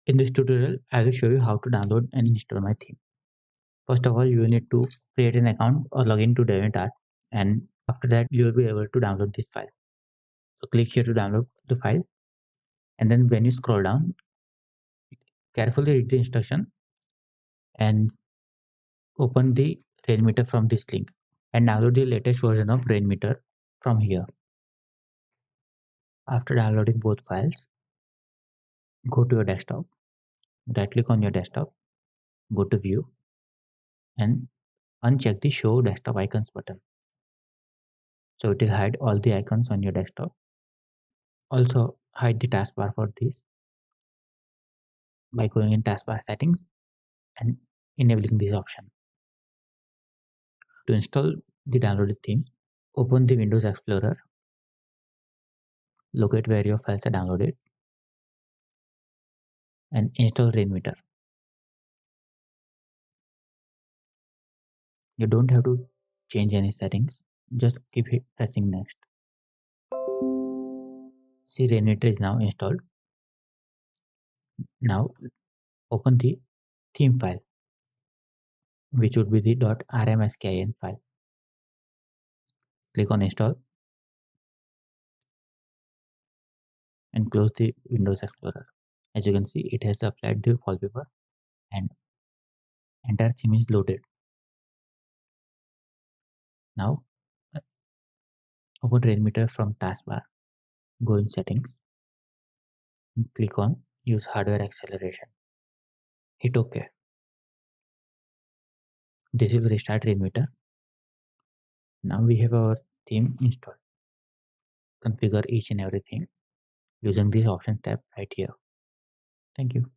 In this tutorial, I will show you how to download and install my theme. First of all, you will need to create an account or login to Rainmeter, and after that, you will be able to download this file. So click here to download the file, and then when you scroll down, carefully read the instruction and open the Rainmeter from this link and download the latest version of Rainmeter from here. After downloading both files, go to your desktop, right click on your desktop, go to view and uncheck the show desktop icons button. So it will hide all the icons on your desktop. Also hide the taskbar for this by going in taskbar settings and enabling this option. To install the downloaded theme, open the Windows Explorer, locate where your files are downloaded and install Rainmeter. You don't have to change any settings, just keep pressing next. See, Rainmeter is now installed. Now open the theme file, which would be the .rmskin file. Click on install and close the Windows Explorer. As you can see, it has applied the wallpaper and entire theme is loaded. Now open Rainmeter from taskbar, go in settings and click on use hardware acceleration. Hit OK. This will restart Rainmeter. Now we have our theme installed. Configure each and everything using this option tab right here. Thank you.